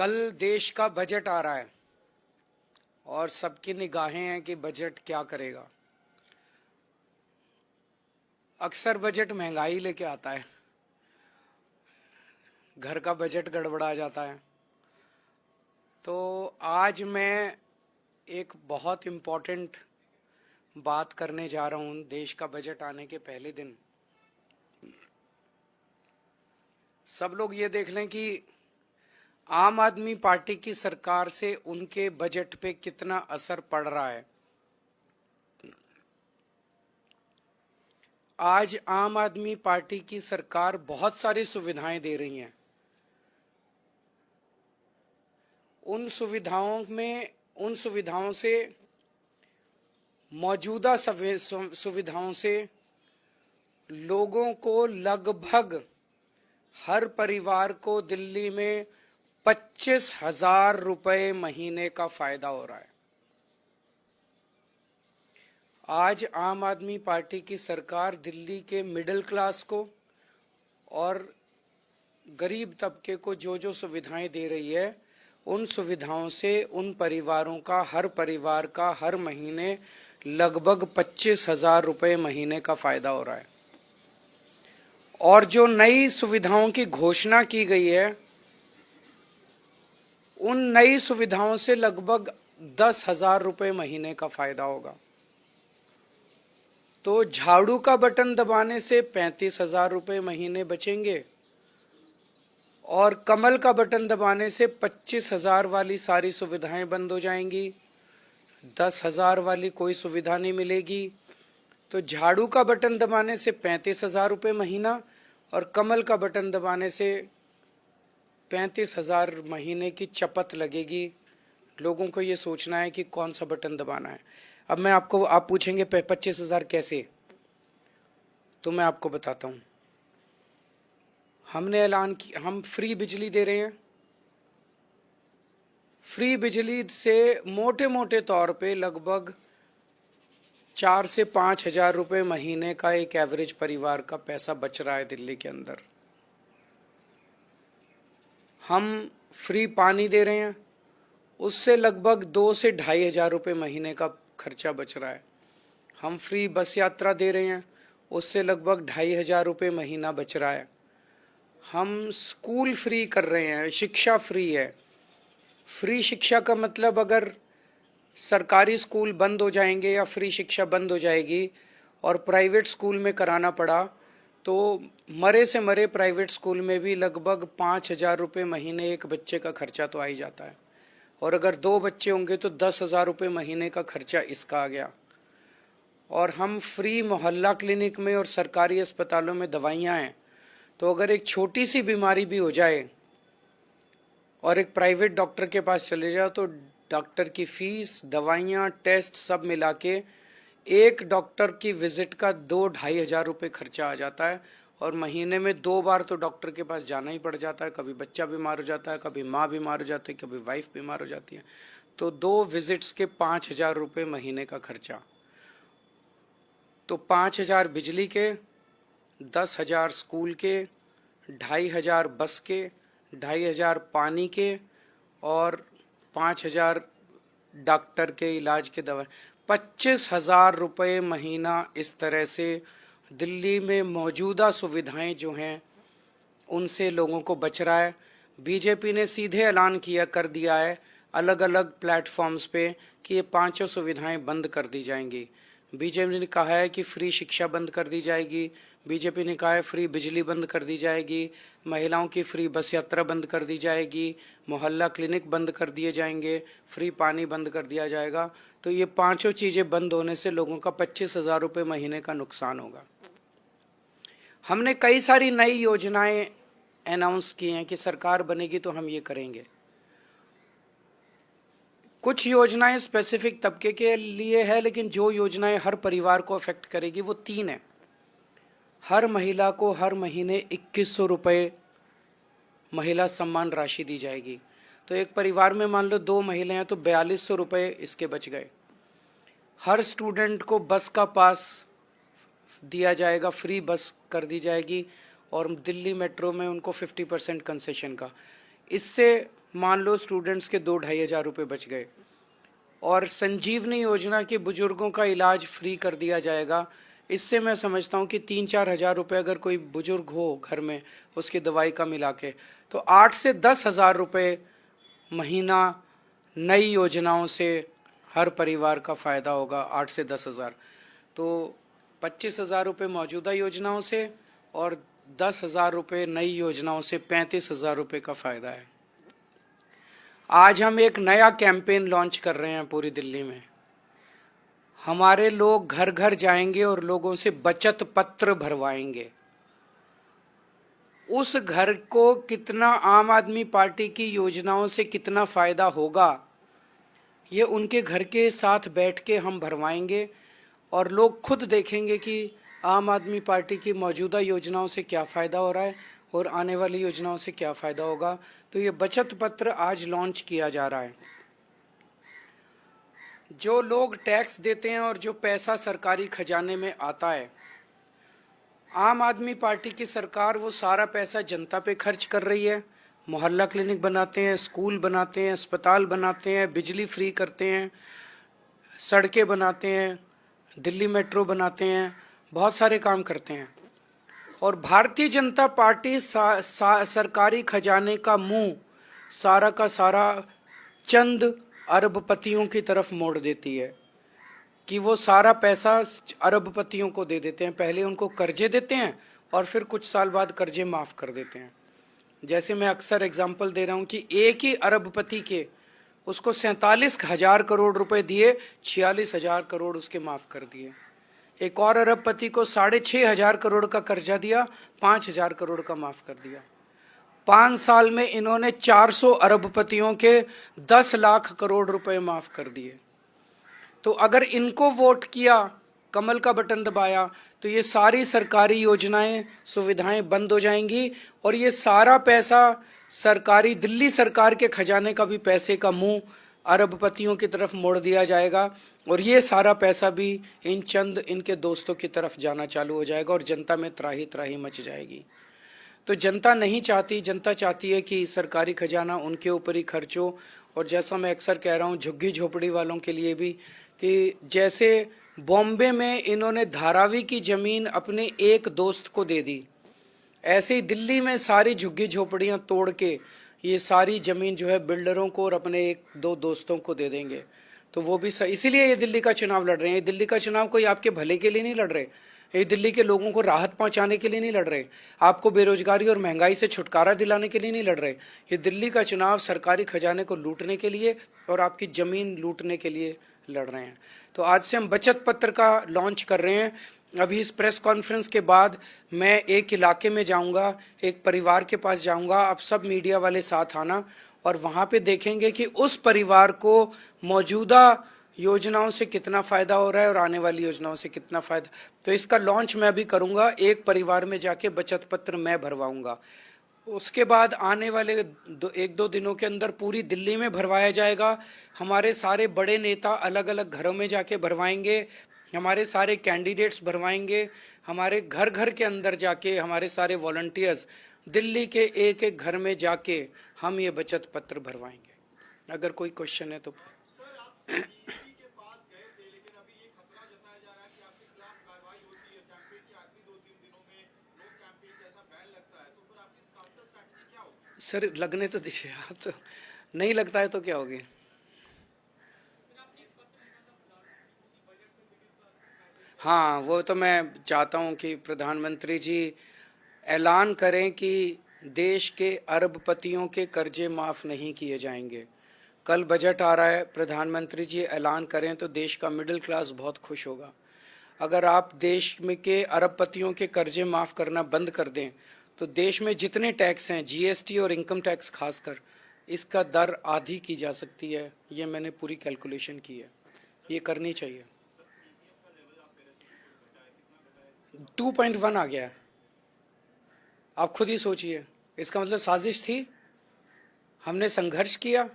कल देश का बजट आ रहा है और सबकी निगाहें हैं कि बजट क्या करेगा। अक्सर बजट महंगाई लेके आता है, घर का बजट गड़बड़ा जाता है। तो आज मैं एक बहुत इम्पोर्टेंट बात करने जा रहा हूँ देश का बजट आने के पहले दिन। सब लोग ये देख लें कि आम आदमी पार्टी की सरकार से उनके बजट पे कितना असर पड़ रहा है। आज आम आदमी पार्टी की सरकार बहुत सारी सुविधाएं दे रही है। उन सुविधाओं से मौजूदा सुविधाओं से लोगों को लगभग हर परिवार को दिल्ली में 25,000 रुपए महीने का फायदा हो रहा है। आज आम आदमी पार्टी की सरकार दिल्ली के मिडिल क्लास को और गरीब तबके को जो जो सुविधाएं दे रही है, उन सुविधाओं से उन परिवारों का, हर परिवार का हर महीने लगभग 25,000 रुपए महीने का फायदा हो रहा है। और जो नई सुविधाओं की घोषणा की गई है, उन नई सुविधाओं से लगभग 10,000 रुपए महीने का फायदा होगा। तो झाड़ू का बटन दबाने से 35,000 रुपए महीने बचेंगे और कमल का बटन दबाने से 25,000 वाली सारी सुविधाएं बंद हो जाएंगी, 10,000 वाली कोई सुविधा नहीं मिलेगी। तो झाड़ू का बटन दबाने से 35,000 रुपये महीना और कमल का बटन दबाने से 35,000 महीने की चपत लगेगी। लोगों को ये सोचना है कि कौन सा बटन दबाना है। अब आप पूछेंगे 25,000 कैसे, तो मैं आपको बताता हूँ। हमने ऐलान किया, हम फ्री बिजली दे रहे हैं। फ्री बिजली से मोटे मोटे तौर पे लगभग 4 से 5,000 रुपये महीने का एक एवरेज परिवार का पैसा बच रहा है दिल्ली के अंदर। हम फ्री पानी दे रहे हैं, उससे लगभग 2 से 2,500 रुपये महीने का खर्चा बच रहा है। हम फ्री बस यात्रा दे रहे हैं, उससे लगभग 2,500 रुपये महीना बच रहा है। हम स्कूल फ्री कर रहे हैं, शिक्षा फ्री है। फ्री शिक्षा का मतलब अगर सरकारी स्कूल बंद हो जाएंगे या फ्री शिक्षा बंद हो जाएगी और प्राइवेट स्कूल में कराना पड़ा, तो मरे से मरे प्राइवेट स्कूल में भी लगभग 5,000 रुपये महीने एक बच्चे का खर्चा तो आ ही जाता है। और अगर 2 बच्चे होंगे तो 10,000 रुपये महीने का खर्चा इसका आ गया। और हम फ्री मोहल्ला क्लिनिक में और सरकारी अस्पतालों में दवाइयाँ हैं, तो अगर एक छोटी सी बीमारी भी हो जाए और एक प्राइवेट डॉक्टर के पास चले जाओ तो डॉक्टर की फीस, दवाइयाँ, टेस्ट सब मिला के एक डॉक्टर की विजिट का 2-2,500 रुपये खर्चा आ जाता है। और महीने में 2 बार तो डॉक्टर के पास जाना ही पड़ जाता है। कभी बच्चा बीमार हो जाता है, कभी माँ बीमार हो जाती है, कभी वाइफ बीमार हो जाती है। तो 2 विजिट्स के 5,000 रुपये महीने का खर्चा। तो 5,000 बिजली के, 10,000 स्कूल के, 2,500 बस के, 2,500 पानी के और 5,000 डॉक्टर के इलाज के दवा। 25,000 रुपये महीना इस तरह से दिल्ली में मौजूदा सुविधाएं जो हैं उनसे लोगों को बच रहा है। बीजेपी ने सीधे ऐलान कर दिया है अलग अलग प्लेटफॉर्म्स पे कि ये 5 सुविधाएं बंद कर दी जाएंगी। बीजेपी ने कहा है कि फ्री शिक्षा बंद कर दी जाएगी। बीजेपी ने कहा है फ्री बिजली बंद कर दी जाएगी, महिलाओं की फ्री बस यात्रा बंद कर दी जाएगी, मोहल्ला क्लिनिक बंद कर दिए जाएंगे, फ्री पानी बंद कर दिया जाएगा। तो ये 5 चीज़ें बंद होने से लोगों का 25,000 रुपये महीने का नुकसान होगा। हमने कई सारी नई योजनाएं अनाउंस की हैं कि सरकार बनेगी तो हम ये करेंगे। कुछ योजनाएं स्पेसिफिक तबके के लिए है, लेकिन जो योजनाएं हर परिवार को अफेक्ट करेगी वो 3 है। हर महिला को हर महीने 2,100 रुपये महिला सम्मान राशि दी जाएगी। तो एक परिवार में मान लो 2 महिलाएं हैं तो 4,200 रुपये इसके बच गए। हर स्टूडेंट को बस का पास दिया जाएगा, फ्री बस कर दी जाएगी और दिल्ली मेट्रो में उनको 50% कंसेशन का। इससे मान लो स्टूडेंट्स के 2-2,500 रुपये बच गए। और संजीवनी योजना के बुजुर्गों का इलाज फ्री कर दिया जाएगा। इससे मैं समझता हूँ कि 3-4 हज़ार रुपये अगर कोई बुजुर्ग हो घर में उसकी दवाई का मिला के, तो 8 से 10 हज़ार रुपये महीना नई योजनाओं से हर परिवार का फ़ायदा होगा। 8 से 10 हज़ार, तो 25 हज़ार रुपये मौजूदा योजनाओं से और 10 हज़ार रुपये नई योजनाओं से 35 हज़ार रुपये का फ़ायदा है। आज हम एक नया कैंपेन लॉन्च कर रहे हैं पूरी दिल्ली में। हमारे लोग घर घर जाएंगे और लोगों से बचत पत्र भरवाएंगे। उस घर को कितना आम आदमी पार्टी की योजनाओं से कितना फायदा होगा, ये उनके घर के साथ बैठ के हम भरवाएंगे और लोग खुद देखेंगे कि आम आदमी पार्टी की मौजूदा योजनाओं से क्या फ़ायदा हो रहा है और आने वाली योजनाओं से क्या फ़ायदा होगा। तो ये बचत पत्र आज लॉन्च किया जा रहा है। जो लोग टैक्स देते हैं और जो पैसा सरकारी खजाने में आता है, आम आदमी पार्टी की सरकार वो सारा पैसा जनता पे खर्च कर रही है। मोहल्ला क्लिनिक बनाते हैं, स्कूल बनाते हैं, अस्पताल बनाते हैं, बिजली फ्री करते हैं, सड़कें बनाते हैं, दिल्ली मेट्रो बनाते हैं, बहुत सारे काम करते हैं। और भारतीय जनता पार्टी सरकारी खजाने का मुंह सारा का सारा चंद अरबपतियों की तरफ मोड़ देती है कि वो सारा पैसा अरबपतियों को दे देते हैं। पहले उनको कर्जे देते हैं और फिर कुछ साल बाद कर्जे माफ़ कर देते हैं। जैसे मैं अक्सर एग्जाम्पल दे रहा हूँ कि एक ही अरबपति के उसको 47,000 करोड़ रुपए दिए, 46,000 करोड़ उसके माफ़ कर दिए। एक और अरबपति को 6,500 करोड़ का कर्जा दिया, 5,000 करोड़ का माफ़ कर दिया। 5 साल में इन्होंने 400 अरबपतियों के 10 लाख करोड़ रुपए माफ़ कर दिए। तो अगर इनको वोट किया, कमल का बटन दबाया, तो ये सारी सरकारी योजनाएं, सुविधाएं बंद हो जाएंगी और ये सारा पैसा सरकारी दिल्ली सरकार के खजाने का भी पैसे का मुंह अरबपतियों की तरफ मोड़ दिया जाएगा और ये सारा पैसा भी इन चंद इनके दोस्तों की तरफ जाना चालू हो जाएगा और जनता में त्राही त्राही मच जाएगी। तो जनता नहीं चाहती, जनता चाहती है कि सरकारी खजाना उनके ऊपर ही खर्च हो। और जैसा मैं अक्सर कह रहा हूँ झुग्गी झोपड़ी वालों के लिए भी, कि जैसे बॉम्बे में इन्होंने धारावी की ज़मीन अपने एक दोस्त को दे दी, ऐसे ही दिल्ली में सारी झुग्गी झोपड़ियाँ तोड़ के ये सारी ज़मीन जो है बिल्डरों को और अपने 1-2 दोस्तों को दे देंगे। तो वो भी सही, इसीलिए ये दिल्ली का चुनाव लड़ रहे हैं। ये दिल्ली का चुनाव कोई आपके भले के लिए नहीं लड़ रहे, ये दिल्ली के लोगों को राहत पहुंचाने के लिए नहीं लड़ रहे, आपको बेरोजगारी और महंगाई से छुटकारा दिलाने के लिए नहीं लड़ रहे। ये दिल्ली का चुनाव सरकारी खजाने को लूटने के लिए और आपकी ज़मीन लूटने के लिए लड़ रहे हैं। तो आज से हम बचत पत्र का लॉन्च कर रहे हैं। अभी इस प्रेस कॉन्फ्रेंस के बाद मैं एक इलाके में जाऊंगा, एक परिवार के पास जाऊंगा। आप सब मीडिया वाले साथ आना और वहाँ पे देखेंगे कि उस परिवार को मौजूदा योजनाओं से कितना फ़ायदा हो रहा है और आने वाली योजनाओं से कितना फ़ायदा। तो इसका लॉन्च मैं अभी करूँगा, एक परिवार में जाके बचत पत्र मैं भरवाऊँगा। उसके बाद आने वाले 1-2 दिनों के अंदर पूरी दिल्ली में भरवाया जाएगा। हमारे सारे बड़े नेता अलग अलग घरों में जाके भरवाएंगे, हमारे सारे कैंडिडेट्स भरवाएंगे, हमारे घर घर के अंदर जाके हमारे सारे वॉलंटियर्स दिल्ली के एक एक घर में जाके हम ये बचत पत्र भरवाएंगे। अगर कोई क्वेश्चन है तो। सर लगने तो दीजिए, आप तो नहीं लगता है तो क्या होगी। हाँ, वो तो मैं चाहता हूँ कि प्रधानमंत्री जी ऐलान करें कि देश के अरबपतियों के कर्जे माफ़ नहीं किए जाएंगे। कल बजट आ रहा है, प्रधानमंत्री जी ऐलान करें तो देश का मिडिल क्लास बहुत खुश होगा। अगर आप देश में के अरबपतियों के कर्जे माफ़ करना बंद कर दें तो देश में जितने टैक्स हैं, जीएसटी और इनकम टैक्स खासकर, इसका दर आधी की जा सकती है। ये मैंने पूरी कैलकुलेशन की है, ये करनी चाहिए। 2.1 आ गया है, आप खुद ही सोचिए। इसका मतलब साजिश थी, हमने संघर्ष किया।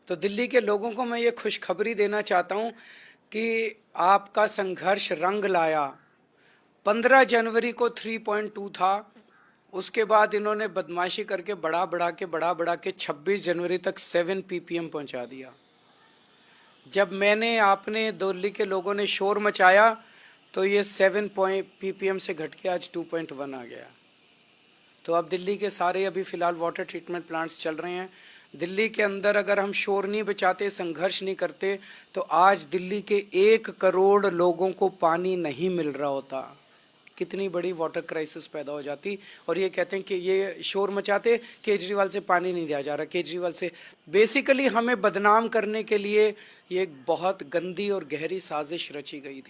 तो दिल्ली के लोगों को मैं ये खुशखबरी देना चाहता हूँ कि आपका संघर्ष रंग लाया। 15 जनवरी को 3.2 था, उसके बाद इन्होंने बदमाशी करके बढ़ा के 26 जनवरी तक 7 ppm पहुंचा दिया। जब मैंने आपने दिल्ली के लोगों ने शोर मचाया तो ये 7 ppm से घट के आज 2.1 आ गया। तो अब दिल्ली के सारे अभी फिलहाल वाटर ट्रीटमेंट प्लांट्स चल रहे हैं। दिल्ली के अंदर अगर हम शोर नहीं बचाते, संघर्ष नहीं करते, तो आज दिल्ली के 1 करोड़ लोगों को पानी नहीं मिल रहा होता। कितनी बड़ी वाटर क्राइसिस पैदा हो जाती। और ये कहते हैं कि ये शोर मचाते केजरीवाल से पानी नहीं दिया जा रहा, केजरीवाल से। बेसिकली हमें बदनाम करने के लिए ये एक बहुत गंदी और गहरी साजिश रची गई थी।